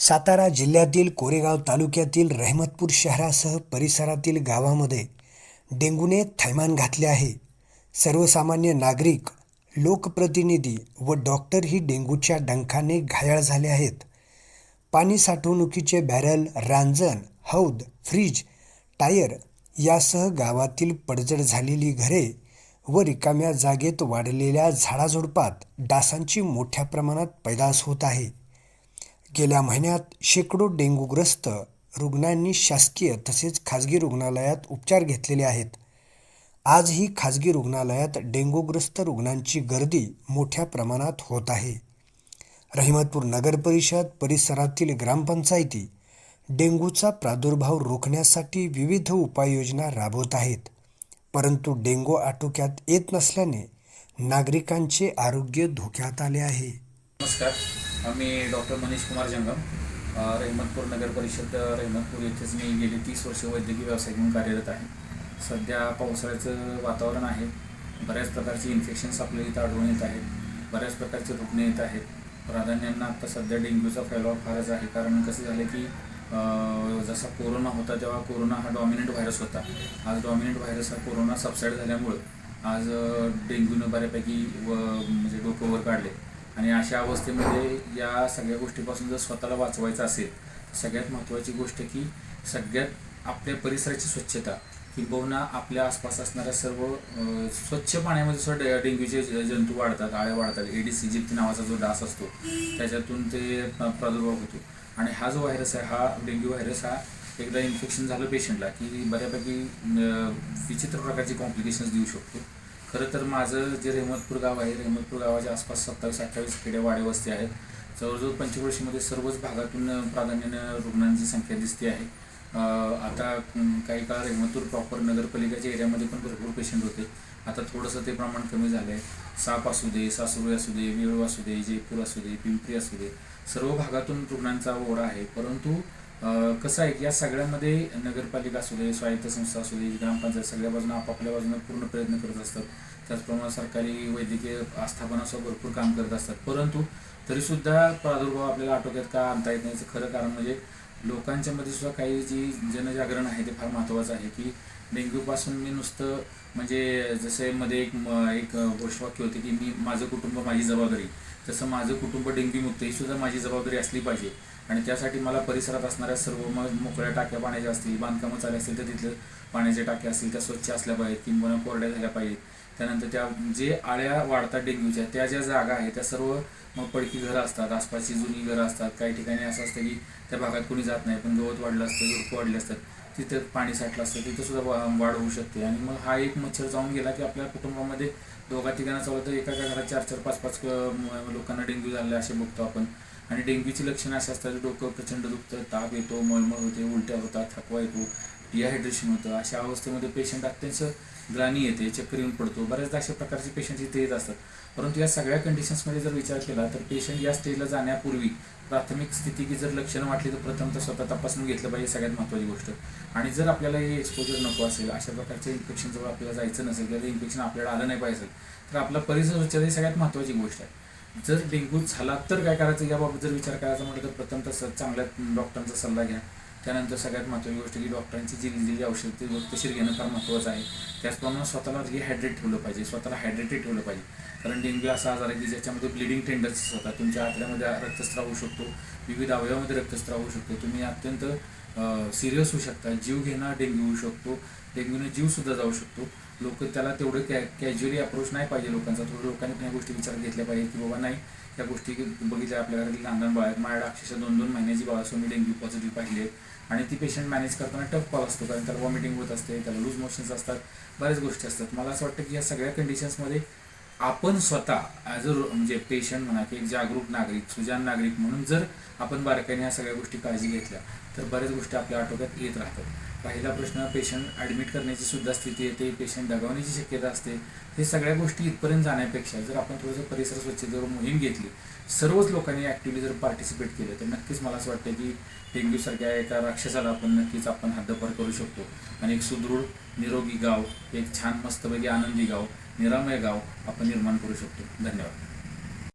सातारा जिल्ह्यातील कोरेगाव तालुक्यातील रहमतपूर शहरासह परिसरातील गावामध्ये डेंग्यूने थैमान घातले आहे. सर्वसामान्य नागरिक, लोकप्रतिनिधी व डॉक्टरही डेंग्यूच्या डंखाने घायाळ झाले आहेत. पाणी साठवणुकीचे बॅरल, रांजण, हौद, फ्रीज, टायर यासह गावातील पडझड झालेली घरे व रिकाम्या जागेत वाढलेल्या झाडाझुडपात डासांची मोठ्या प्रमाणात पैदास होत आहे. गेल्या महिन्यात शेकडो डेंग्यूग्रस्त रुग्णांनी शासकीय तसेच खाजगी रुग्णालयात उपचार घेतलेले आहेत. आजही खाजगी रुग्णालयात डेंग्यूग्रस्त रुग्णांची गर्दी मोठ्या प्रमाणात होत आहे. रहमतपूर नगरपरिषद परिसरातील ग्रामपंचायती डेंग्यूचा प्रादुर्भाव रोखण्यासाठी विविध उपाययोजना राबवत आहेत. परंतु डेंग्यू आटोक्यात येत नसल्याने नागरिकांचे आरोग्य धोक्यात आले आहे. नमस्कार, आम्ही डॉक्टर मनीष कुमार जंगम, रहमतपूर नगर परिषद रहमतपूर येथेच मी गेली 30 वर्ष वैद्यकीय व्यावसायिक म्हणून कार्यरत आहे. सध्या पावसाळ्याचं वातावरण आहे. बऱ्याच प्रकारचे इन्फेक्शन्स आपल्या इथं आढळून येत आहेत. बऱ्याच प्रकारचे रुग्ण येत आहेत. प्राधान्यानं आता सध्या डेंग्यूचा फैलाव फारच आहे. कारण कसं झालं की जसा कोरोना होता तेव्हा कोरोना हा डॉमिनंट व्हायरस होता. आज डॉमिनंट व्हायरस हा कोरोना सबसाईड झाल्यामुळं आज डेंग्यूनं बऱ्यापैकी म्हणजे डोकं वर काढले. आणि अशा अवस्थेमध्ये या सगळ्या गोष्टीपासून जर स्वतःला वाचवायचं असेल, सगळ्यात महत्त्वाची गोष्ट की सगळ्यात आपल्या परिसराची स्वच्छता, किंबहुना आपल्या आसपास असणाऱ्या सर्व स्वच्छ पाण्यामध्ये सुद्धा डेंग्यूचे जंतू वाढतात, आळे वाढतात. एडिस इजिप्ती नावाचा जो डास असतो त्याच्यातून ते प्रादुर्भाव होतो. आणि हा जो व्हायरस आहे, हा डेंग्यू व्हायरस हा एकदा इन्फेक्शन झालं पेशंटला की बऱ्यापैकी विचित्र प्रकारचे कॉम्प्लिकेशन्स देऊ शकतो. खरं तर माझं जे रहमतपूर गाव आहे, रहमतपूर गावाच्या आसपास 27-28 खेडे वाडे वस्ती आहेत. जवळजवळ पंचक्रोशीमध्ये सर्वच भागातून प्राधान्यानं रुग्णांची संख्या दिसते आहे. आता काही काळ रहमतपूर प्रॉपर नगरपालिकेच्या एरियामध्ये पण भरपूर पेशंट होते. आता थोडंसं ते प्रमाण कमी झालं आहे. साप असू दे, सासुरी असू दे, वेळू असू दे, जयपूर असू दे, पिंपरी असू दे, सर्व भागातून रुग्णांचा ओढा आहे. परंतु कसं आहे की या सगळ्यामध्ये नगरपालिका असू दे, स्वायत्त संस्था असू दे, ग्रामपंचायत सगळ्या बाजूने आपापल्या बाजूने पूर्ण प्रयत्न करत असतात. त्याचप्रमाणे सरकारी वैद्यकीय आस्थापनासुद्धा भरपूर काम करत असतात. परंतु तरीसुद्धा प्रादुर्भाव आपल्याला आटोक्यात का आणता येत नाही याचं खरं कारण म्हणजे लोकांच्या मध्ये सुद्धा काही जी जनजागरण आहे ते फार महत्त्वाचं आहे. की डेंग्यूपासून मी नुसतं म्हणजे जसे मध्ये एक घोषवाक्य होते की मी माझं कुटुंब माझी जबाबदारी, तसं माझं कुटुंब डेंग्यूमुक्त ही सुद्धा माझी जबाबदारी असली पाहिजे. आणि त्यासाठी मला परिसरात असणाऱ्या सर्व मोकळ्या टाक्या पाण्याच्या असतील, बांधकामं चालू असतील तर तिथलं पाण्याच्या टाक्या असतील त्या स्वच्छ असल्या पाहिजेत किंवा कोरड्या झाल्या पाहिजेत. त्यानंतर त्या जे आळ्या वाढतात डेंग्यूच्या त्या ज्या जागा आहेत त्या सर्व मग पडकी घरं असतात, आसपासची जुनी घरं असतात. काही ठिकाणी असं असतं की त्या भागात कोणी जात नाही, पण गवत वाढलं असतं, झुडपं वाढले असतात, तिथं पाणी साठलं असतं, तिथं सुद्धा वाढ होऊ शकते. आणि मग हा एक मच्छर जाऊन गेला की आपल्या कुटुंबामध्ये दोघा तिघांना चालू तर एका घरात 4-4, 5-5 लोकांना डेंग्यू झाले असे बघतो आपण. आणि डेंग्यूची लक्षणं अशी असतात की डोकं प्रचंड दुखतं, ताप येतो, मळमळ होते, उलट्या होतात, थकवा येतो, डिहायड्रेशन होतं. अशा अवस्थेमध्ये पेशंट अत्यंत ग्लानी येते, चक्कर येऊन पडतो. बऱ्याचदा अशा प्रकारचे पेशंट इथे येत असतात. परंतु या सगळ्या कंडिशन्समध्ये जर विचार केला तर पेशंट या स्टेजला जाण्यापूर्वी प्राथमिक स्थिती की जर लक्षणं वाटली तर प्रथमतः स्वतः तपासून घेतलं पाहिजे, सगळ्यात महत्त्वाची गोष्ट. आणि जर आपल्याला हे एक्सपोजर नको असेल, अशा प्रकारच्या इन्फेक्शनजवळ आपल्याला जायचं नसेल किंवा इन्फेक्शन आपल्याला आलं नाही पाहिजे तर आपला परिसर स्वच्छता ही सगळ्यात महत्त्वाची गोष्ट आहे. जर डेंग्यू झाला तर काय करायचं याबाबत जर विचार करायचा म्हटलं तर प्रथमतः चांगल्या डॉक्टरांचा सल्ला घ्या. त्यानंतर सगळ्यात महत्त्वाची गोष्ट की डॉक्टरांची जी लिहिलेली औषध ते वक्तशीर घेणं फार महत्त्वाचं आहे. त्याचप्रमाणे स्वतःला रिहायड्रेट ठेवलं पाहिजे, स्वतःला हायड्रेटेड ठेवलं पाहिजे. कारण डेंग्यू असा आजार आहे की ज्याच्यामध्ये ब्लिडिंग टेंडन्सीज होतात. तुमच्या आतड्यामध्ये रक्तस्राव होऊ शकतो, विविध अवयवामध्ये रक्तस्राव होऊ शकतो, तुम्ही अत्यंत सिरियस होऊ शकता, जीव घेणं डेंग्यू होऊ शकतो, डेंग्यूने जीवसुद्धा जाऊ शकतो. लोक त्याला तेवढं कॅज्युअली अप्रोच नाही पाहिजे लोकांचा. थोडं लोकांनी पण या गोष्टी विचारात घेतल्या पाहिजे की बाबा नाही या गोष्टी बघितल्या. आपल्या घरातील लहान लहान बाळ आहेत, माझ्याकडे अक्षरशः 2-2 महिन्याची बाळ असो मी डेंग्यू पॉझिटिव्ह पाहिले आहेत. आणि ती पेशंट मॅनेज करताना टफ कॉल असतो, कारण त्याला वॉमिटिंग होत असते, त्याला लूज मोशन्स असतात, बऱ्याच गोष्टी असतात. मला असं वाटतं की या सगळ्या कंडिशन्समध्ये आपण स्वतः ॲज अ म्हणजे पेशंट म्हणा की एक जागरूक नागरिक, सुजाण नागरिक म्हणून जर आपण बारकाईने या सगळ्या गोष्टी काळजी घेतल्या तर बऱ्याच गोष्टी आपल्या आटोक्यात येत राहतात. पहिला प्रश्न, पेशंट ॲडमिट करण्याची सुद्धा स्थिती येते, पेशंट दगावण्याची शक्यता असते. हे सगळ्या गोष्टी इथपर्यंत जाण्यापेक्षा जर आपण थोडंसं परिसर स्वच्छतेवर मोहीम घेतली, सर्वच लोकांनी ॲक्टिव्हली जर पार्टिसिपेट केलं तर नक्कीच मला असं वाटतं की डेंग्यूसारख्या एका राक्षसाला नक्कीच आपण हद्दपार करू शकतो. आणि एक सुदृढ निरोगी गाव, एक छान मस्तपैकी आनंदी गाव, निरामय गाव आपण निर्माण करू शकतो. धन्यवाद.